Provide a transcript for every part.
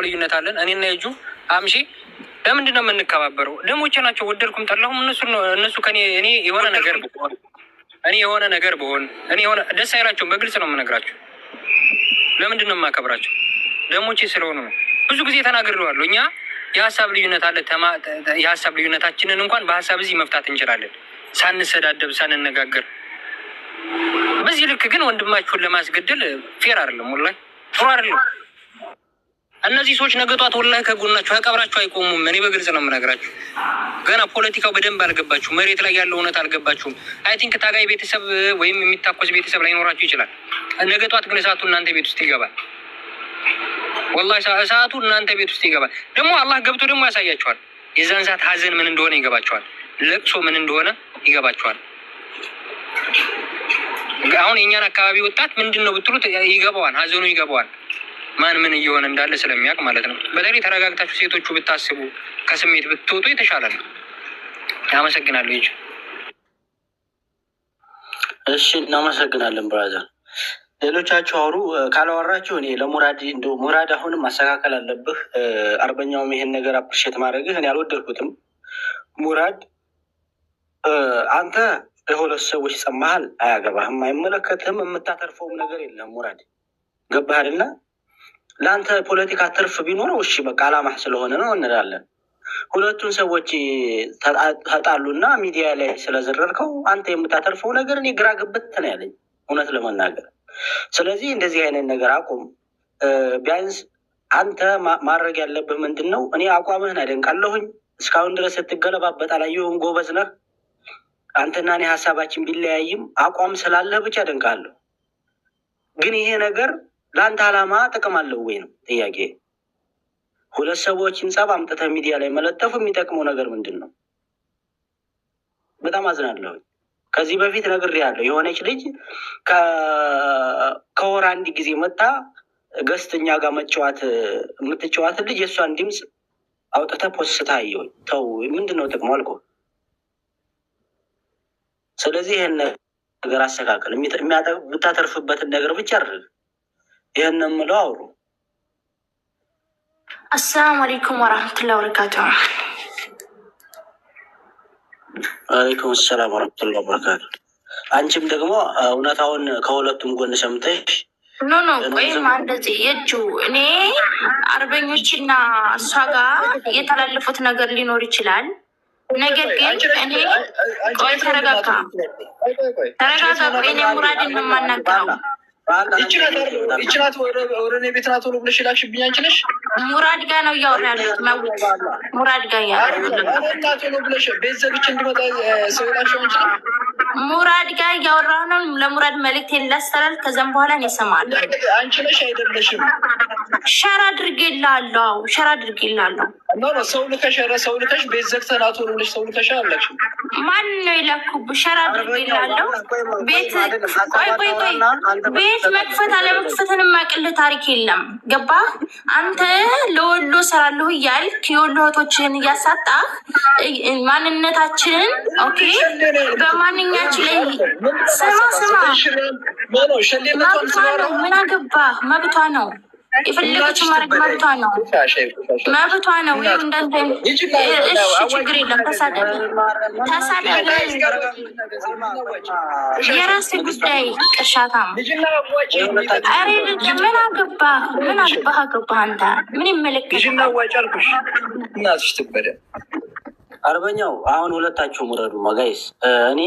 ልዩነት አለን እኔና የጁ አምሺ ለምንድን ነው የምንከባበረው? ደሞቼ ናቸው ወደድኩም ጠላሁም እነሱ ከኔ እኔ የሆነ ነገር ብሆን እኔ የሆነ ደስ አይላቸውም። በግልጽ ነው የምነግራቸው። ለምንድን ነው የማከብራቸው? ደሞቼ ስለሆኑ ነው። ብዙ ጊዜ ተናግሬዋለሁ። እኛ የሀሳብ ልዩነት አለ። የሀሳብ ልዩነታችንን እንኳን በሀሳብ እዚህ መፍታት እንችላለን፣ ሳንሰዳደብ ሳንነጋገር። በዚህ ልክ ግን ወንድማችሁን ለማስገደል ፌር አይደለም፣ ወላሂ ጥሩ አይደለም። እነዚህ ሰዎች ነገ ጧት ወላሂ ከጎናችሁ ከቀብራችሁ አይቆሙም። እኔ በግልጽ ነው የምነግራችሁ። ገና ፖለቲካው በደንብ አልገባችሁም። መሬት ላይ ያለው እውነት አልገባችሁም። አይ ቲንክ ታጋይ ቤተሰብ ወይም የሚታኮስ ቤተሰብ ላይኖራችሁ ይችላል። ነገ ጧት ግን እሳቱ እናንተ ቤት ውስጥ ይገባል። ወላሂ እሳቱ እናንተ ቤት ውስጥ ይገባል። ደግሞ አላህ ገብቶ ደግሞ ያሳያችኋል። የዛን ሰዓት ሀዘን ምን እንደሆነ ይገባችኋል። ለቅሶ ምን እንደሆነ ይገባችኋል። አሁን የእኛን አካባቢ ወጣት ምንድን ነው ብትሉት ይገባዋል፣ ሀዘኑ ይገባዋል። ማን ምን እየሆነ እንዳለ ስለሚያውቅ ማለት ነው። በተለይ ተረጋግታችሁ ሴቶቹ ብታስቡ ከስሜት ብትወጡ የተሻለ ነው። አመሰግናለሁ። ይጅ እሺ፣ እናመሰግናለን ብራዘር። ሌሎቻችሁ አውሩ። ካላወራችሁ እኔ ለሙራድ እንደው ሙራድ አሁንም ማስተካከል አለብህ። አርበኛውም ይሄን ነገር አፕሪሼት ማድረግህ እኔ አልወደድኩትም። ሙራድ አንተ የሁለት ሰዎች ጸማሃል፣ አያገባህም፣ አይመለከትህም፣ የምታተርፈውም ነገር የለም። ሙራድ ገባህ አይደለ? ለአንተ ፖለቲካ ትርፍ ቢኖረው እሺ በቃ አላማህ ስለሆነ ነው እንላለን። ሁለቱን ሰዎች ተጣሉና ሚዲያ ላይ ስለዘረርከው አንተ የምታተርፈው ነገር እኔ ግራ ግብት ነው ያለኝ እውነት ለመናገር። ስለዚህ እንደዚህ አይነት ነገር አቁም። ቢያንስ አንተ ማድረግ ያለብህ ምንድን ነው? እኔ አቋምህን አደንቃለሁኝ። እስካሁን ድረስ ስትገለባበጥ አላየሁም። ጎበዝ ነህ። አንተና እኔ ሀሳባችን ቢለያይም አቋም ስላለህ ብቻ አደንቃለሁ። ግን ይሄ ነገር ለአንተ አላማ ጥቅም አለው ወይ ነው ጥያቄ። ሁለት ሰዎችን ጸብ አምጥተህ ሚዲያ ላይ መለጠፉ የሚጠቅመው ነገር ምንድን ነው? በጣም አዝናለሁ። ከዚህ በፊት ነግሬሃለሁ። የሆነች ልጅ ከወር አንድ ጊዜ መታ ገስተኛ ጋር የምትጫዋት ልጅ የእሷን ድምፅ አውጥተህ ፖስታ አየሁኝ። ተው፣ ምንድን ነው ጥቅሙ አልኩህ። ስለዚህ ይህን ነገር አስተካከል። የምታተርፍበትን ነገር ብቻ አድርግ። ይህን የምለው አውሩ። አሰላሙ አለይኩም ወራህመቱላሂ ወበረካቱ። አለይኩም ሰላም ወረህመቱላሂ ወበረካቱ። አንቺም ደግሞ እውነታውን ከሁለቱም ጎን ሰምተሽ ወይም እንደዚህ የእጁ እኔ አርበኞችና እሷ ጋር የተላለፉት ነገር ሊኖር ይችላል። ነገር ግን እኔ ቆይ ተረጋጋ። እኔ ሙራድን ነው የማናግረው። ይችናት ወደ እኔ ቤት ናት ሆኖ ብለሽ ላክሽብኝ አንቺ ነሽ። ሙራድ ጋር ነው እያወራ ያሉት። መውት ሙራድ ጋር ናት ሆኖ ብለሽ ቤት ዘግቼ እንዲመጣ ሰው ላክሽ አንቺ ነሽ። ሙራድ ጋር እያወራ ነው። ለሙራድ መልዕክት ላስተላልፍ። ከዛም በኋላ እኔ እሰማለሁ። አንቺ ነሽ አይደለሽም? ሸራ አድርጌልሃለሁ። ሸራ አድርጌልሃለሁ። ሰው ልከሽ ቤት ዘግተህ ናት ሆኖ ብለሽ ሰው ልከሽ አላክሽም። ማን ነው የላኩብህ? ሸራ አድርጌልሃለሁ። ቤት ቆይ ቤት መክፈት አለመክፈትን የማቅልህ ታሪክ የለም። ገባህ? አንተ ለወሎ ሰራለሁ እያልክ የወሎ እህቶችን እያሳጣህ ማንነታችንን ኦኬ፣ በማንኛችን ላይ ስማ መብቷ ነው። ምን አገባህ? መብቷ ነው። የፈለገችው ማድረግ መብቷ ነው። መብቷ ነው። ይኸው እንዳንተ እሺ፣ ችግር የለም። ተሳደብ፣ የራስህ ጉዳይ። ቅርሻታም ኧረ ልጅ ምን አገባህ? ምን አገባህ አንተ? ምን ይመለከታል? አርበኛው አሁን ሁለታችሁ ሙረዱ ጋይስ። እኔ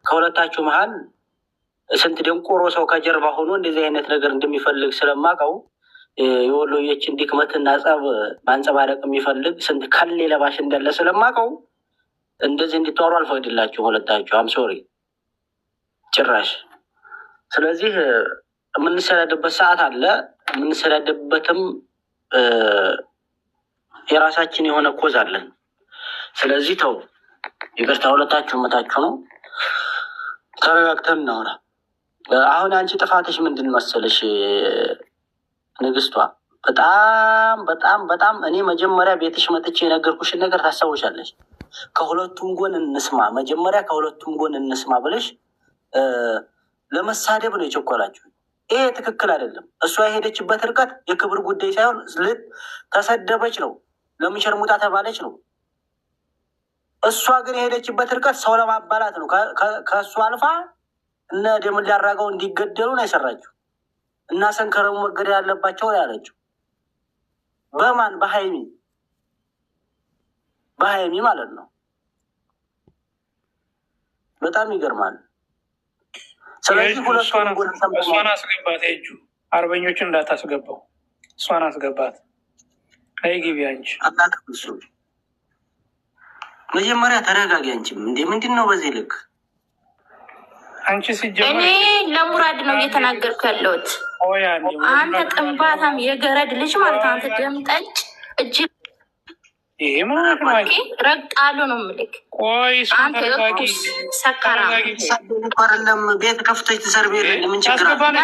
ከሁለታችሁ መሀል ስንት ደንቆሮ ሰው ከጀርባ ሆኖ እንደዚህ አይነት ነገር እንደሚፈልግ ስለማውቀው የወሎዮችን ድክመትና ጸብ ማንጸባረቅ የሚፈልግ ስንት ከሌ ለባሽ እንዳለ ስለማውቀው እንደዚህ እንዲተዋሩ አልፈቅድላችሁም ሁለታችሁ። አም ሶሪ ጭራሽ። ስለዚህ የምንሰዳደብበት ሰዓት አለ። የምንሰዳደብበትም የራሳችን የሆነ ኮዝ አለን። ስለዚህ ተው፣ ይቅርታ። ሁለታችሁ መታችሁ ነው። ተረጋግተን እናውራ። አሁን አንቺ ጥፋትሽ ምንድን መሰለሽ ንግስቷ? በጣም በጣም በጣም እኔ መጀመሪያ ቤትሽ መጥቼ የነገርኩሽን ነገር ታስታውሻለሽ። ከሁለቱም ጎን እንስማ፣ መጀመሪያ ከሁለቱም ጎን እንስማ ብለሽ ለመሳደብ ነው የቸኮላችሁ። ይሄ ትክክል አይደለም። እሷ የሄደችበት ርቀት የክብር ጉዳይ ሳይሆን ተሰደበች ነው፣ ለምን ሸርሙጣ ተባለች ነው። እሷ ግን የሄደችበት ርቀት ሰው ለማባላት ነው። ከእሱ አልፋ እነ ደምን ሊያራገው እንዲገደሉ ነው የሰራችው። እና ሰንከረሙ መገደል ያለባቸው ነው ያለችው። በማን በሀይሚ ማለት ነው። በጣም ይገርማል። ስለዚህ እሷን አስገባት፣ ሄጁ አርበኞችን እንዳታስገባው፣ እሷን አስገባት። ላይ ግቢ አንቺ አናቅሱ። መጀመሪያ ተረጋጊ። አንቺም እንዴ ምንድን ነው በዚህ ልክ? አንቺ ሲጀመር እኔ ለሙራድ ነው እየተናገርኩ ያለሁት። አንተ ጥንባታም የገረድ ልጅ ማለት አንተ ደምጠጭ እጅ ይሄ ማለት ነው። ረግጣሉ ነው ምልክ። ቆይ አንተ ሰካራ አይደለም። ቤት ከፍተሽ ትሰርቤ ምን ችግር አለ?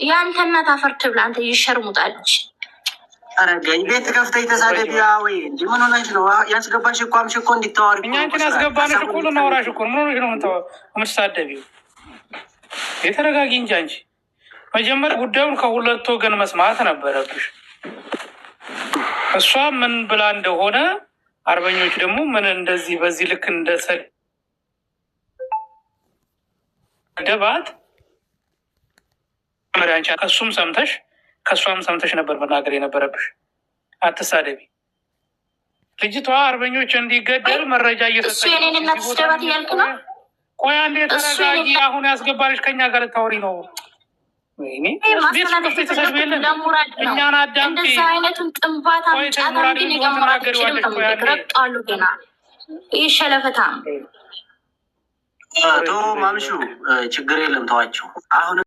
የአንተ እናት አፈር ትብላ። አንተ ይሸርሙጣልች። አረጋኝ ቤት ከፍተሽ ተሳደቢ። ወይ እንጂ ምን ሆነሽ ነው? ያስገባሽ እኮ አምሽ እኮ እንዲታወሪ እኛ አንቺን ያስገባንሽ እኮ ልናወራሽ እኮ ምን ሆነሽ ነው የምትሳደቢው? የተረጋጊ እንጂ አንቺ መጀመሪያ ጉዳዩን ከሁለት ወገን መስማት ነበረብሽ። እሷ ምን ብላ እንደሆነ አርበኞች ደግሞ ምን እንደዚህ በዚህ ልክ እንደሰደባት መሪያንቻ ከሱም ሰምተሽ ከእሷም ሰምተሽ ነበር መናገር የነበረብሽ። አትሳደቢ። ልጅቷ አርበኞች እንዲገደል መረጃ እየሰጠች እሱ የኔን እናት ስደባት እያልክ ነው? ቆይ አንዴ ተረጋጊ። አሁን ያስገባልሽ ከኛ ጋር ታወሪ ነው። እኛን አዳምጪ። እንደዚህ አይነቱን ጥንባታ ጫታ ግን የገመራችንም ነው ረግጧሉ። ገና ይህ ሸለፈታም ማምሹ ችግር የለም ተዋቸው አሁን